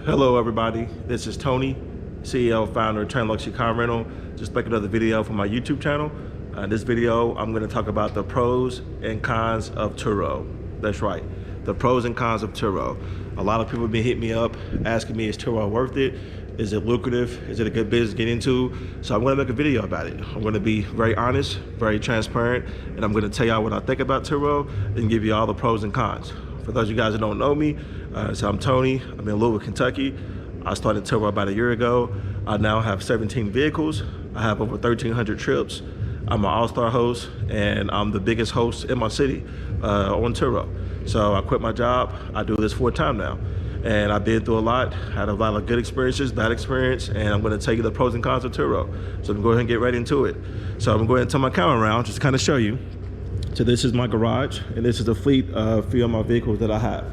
Hello everybody, this is Tony, CEO, founder of Turn Luxury Car Rental. Just back another video from my YouTube channel. This video, I'm going to talk about the pros and cons of Turo. That's right, the pros and cons of Turo. A lot of people have been hitting me up asking me, is Turo worth it? Is it lucrative? Is it a good business to get into? So I'm going to make a video about it. I'm going to be very honest, very transparent, and I'm going to tell y'all what I think about Turo and give you all the pros and cons. For those of you guys that don't know me, so I'm Tony. I'm in Louisville, Kentucky. I started Turo about a year ago. I now have 17 vehicles. I have over 1,300 trips. I'm an all-star host, and I'm the biggest host in my city on Turo. So I quit my job. I do this full-time now. And I've been through a lot, had a lot of good experiences, bad experience, and I'm gonna tell you the pros and cons of Turo. So I'm gonna go ahead and get right into it. So I'm gonna go ahead and turn my camera around, just to kind of show you. So this is my garage, and this is a fleet of few of my vehicles that I have.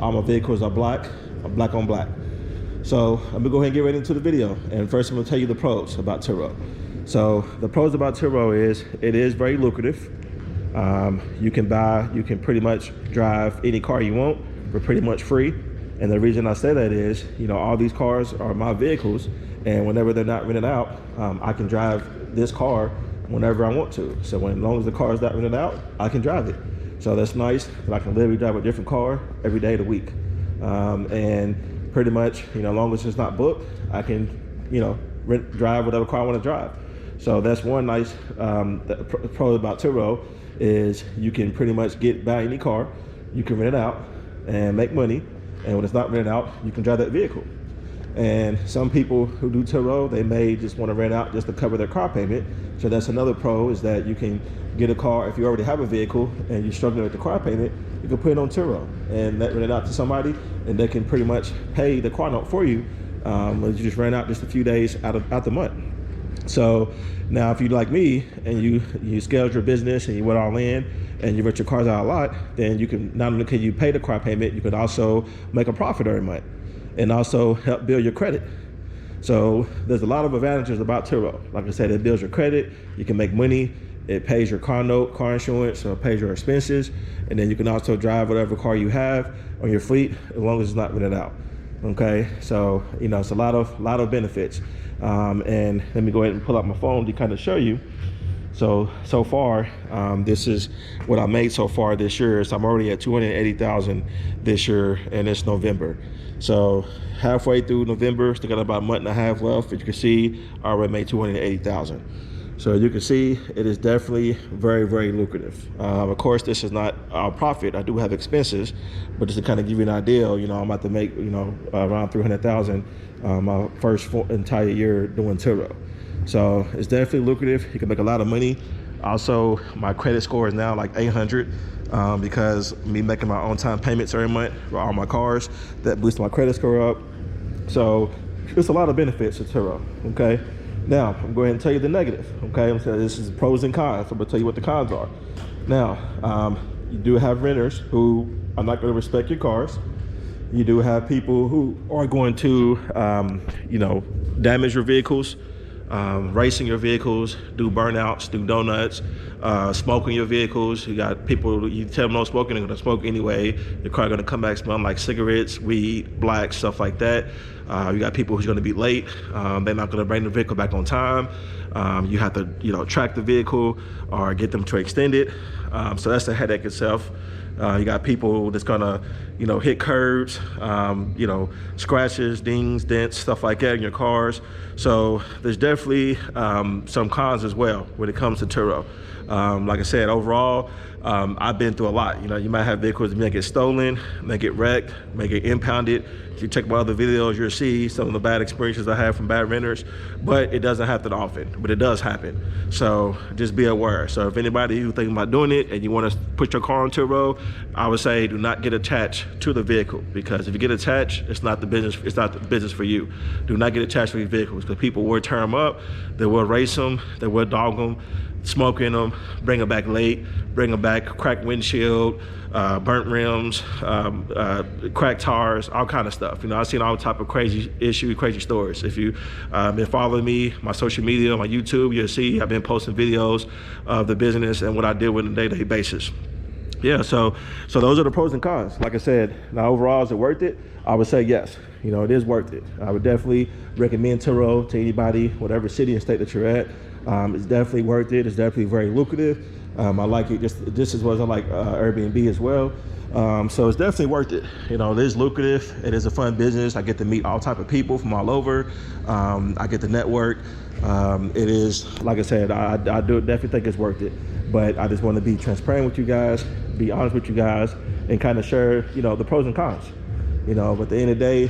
All my vehicles are black on black. So I'm gonna go ahead and get right into the video. And first I'm gonna tell you the pros about Turo. So the pros about Turo is, it is very lucrative. You can pretty much drive any car you want for pretty much free. And the reason I say that is, you know, all these cars are my vehicles, and whenever they're not rented out, I can drive this car whenever I want to. So as long as the car is not rented out, I can drive it. So that's nice, that I can literally drive a different car every day of the week. And pretty much, you know, as long as it's not booked, I can, you know, drive whatever car I want to drive. So that's one nice pro about Turo, is you can pretty much buy any car, you can rent it out and make money. And when it's not rented out, you can drive that vehicle. And some people who do Turo, they may just want to rent out just to cover their car payment. So that's another pro, is that you can get a car, if you already have a vehicle and you're struggling with the car payment, you can put it on Turo and rent it out to somebody, and they can pretty much pay the car note for you. You just rent out just a few days out the month. So now if you like me and you scaled your business and you went all in and you rent your cars out a lot, then you can, not only can you pay the car payment, you can also make a profit every month and also help build your credit. So there's a lot of advantages about Turo. Like I said, it builds your credit, you can make money, it pays your car note, car insurance, so it pays your expenses, and then you can also drive whatever car you have on your fleet as long as it's not rented out. Okay, so you know, it's a lot of benefits. And let me go ahead and pull out my phone to kind of show you. So far, this is what I made so far this year. So I'm already at 280,000 this year, and it's November. So halfway through November, still got about a month and a half left. As you can see, I already made 280,000. So you can see it is definitely very, very lucrative. Of course, this is not our profit. I do have expenses, but just to kind of give you an idea, you know, I'm about to make, you know, around 300,000 my first entire year doing Turo. So it's definitely lucrative. You can make a lot of money. Also, my credit score is now like 800 because me making my own time payments every month for all my cars, that boosts my credit score up. So there's a lot of benefits to Turo, okay? Now, I'm going to tell you the negative, okay? I'm saying this is pros and cons, so I'm going to tell you what the cons are. Now, you do have renters who are not going to respect your cars. You do have people who are going to, you know, damage your vehicles, racing your vehicles, do burnouts, do donuts, smoking your vehicles. You got people, you tell them no smoking, they're gonna smoke anyway. Your car gonna come back smelling like cigarettes, weed, black, stuff like that. You got people who's gonna be late. They're not gonna bring the vehicle back on time. You have to, you know, track the vehicle or get them to extend it. So that's a headache itself. You got people that's gonna, you know, hit curbs, you know, scratches, dings, dents, stuff like that in your cars. So there's definitely some cons as well when it comes to Turo. Like I said, overall, I've been through a lot. You know, you might have vehicles that may get stolen, may get wrecked, may get impounded. If you check my other videos, you'll see some of the bad experiences I have from bad renters, but it doesn't happen often, but it does happen. So just be aware. So if anybody who's thinking about doing it and you want to put your car on Turo, I would say do not get attached to the vehicle, because if you get attached, it's not the business for you. Do not get attached to these vehicles, because people will tear them up, they will race them, they will dog them, smoke in them, bring them back late, bring them back cracked windshield, burnt rims, cracked tires, all kind of stuff. You know, I've seen all type of crazy stories. If you been following me, my social media, my YouTube, you'll see I've been posting videos of the business and what I deal with on a day-to-day basis. yeah, so those are the pros and cons. Like I said, now overall, is it worth it? I would say yes. You know, it is worth it. I would definitely recommend Turo to anybody, whatever city and state that you're at. It's definitely worth it. It's definitely very lucrative. I like it just as well as I like Airbnb as well. So it's definitely worth it. You know, it is lucrative. It is a fun business. I get to meet all type of people from all over. I get to network. It is, like I said, I do definitely think it's worth it. But I just want to be transparent with you guys, be honest with you guys, and kind of share, you know, the pros and cons. You know, but at the end of the day,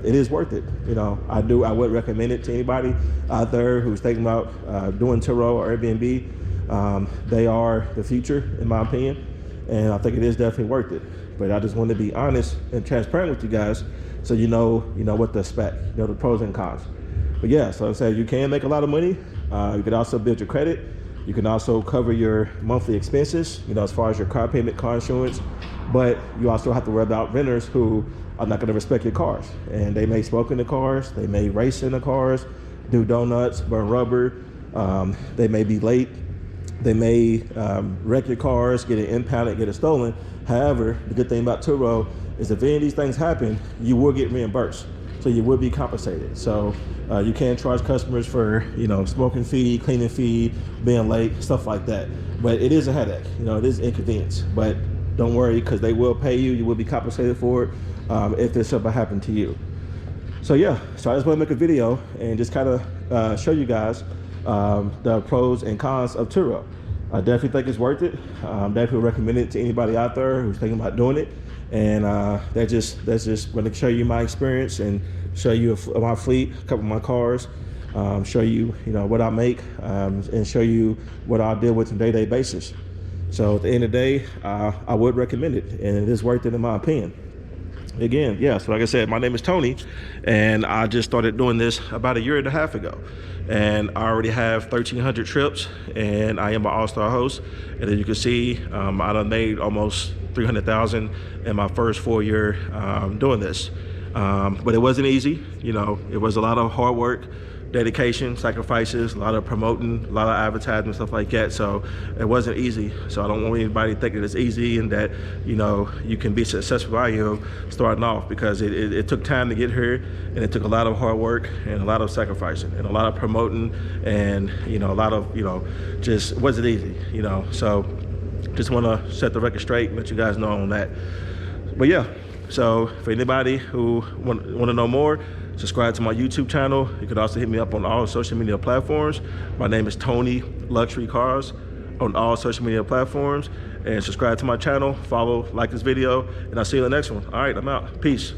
it is worth it. You know, I would recommend it to anybody out there who's thinking about doing Turo or Airbnb. They are the future, in my opinion, and I think it is definitely worth it. But I just want to be honest and transparent with you guys, so you know what to expect, you know, the pros and cons. But yeah, so I said you can make a lot of money. You can also build your credit. You can also cover your monthly expenses, you know, as far as your car payment, car insurance. But you also have to worry about renters who are not going to respect your cars. And they may smoke in the cars, they may race in the cars, do donuts, burn rubber, they may be late, they may wreck your cars, get it impounded, get it stolen. However, the good thing about Turo is if any of these things happen, you will get reimbursed. So you will be compensated. So you can charge customers for, you know, smoking fee, cleaning fee, being late, stuff like that. But it is a headache, you know, it is inconvenience. But don't worry, because they will pay you. You will be compensated for it if this ever happened to you. So yeah, so I just want to make a video and just kind of show you guys the pros and cons of Turo. I definitely think it's worth it. Definitely recommend it to anybody out there who's thinking about doing it. And that's just going to show you my experience and show you my fleet, a couple of my cars, show you, you know, what I make, and show you what I deal with on a day-to-day basis. So at the end of the day, I would recommend it, and it is worth it in my opinion. Again, yeah, so like I said, my name is Tony, and I just started doing this about a year and a half ago. And I already have 1,300 trips, and I am an all-star host. And as you can see, I done made almost 300,000 in my first 4 year doing this. But it wasn't easy. You know, it was a lot of hard work, dedication, sacrifices, a lot of promoting, a lot of advertising, stuff like that. So it wasn't easy. So I don't want anybody to think that it's easy and that, you know, you can be successful by you starting off, because it took time to get here, and it took a lot of hard work and a lot of sacrificing and a lot of promoting, and, you know, a lot of, you know, just wasn't easy, you know. So just want to set the record straight and let you guys know on that. But yeah, so for anybody who want to know more, subscribe to my YouTube channel. You can also hit me up on all social media platforms. My name is Tony Luxury Cars on all social media platforms. And subscribe to my channel, follow, like this video, and I'll see you in the next one. All right, I'm out. Peace.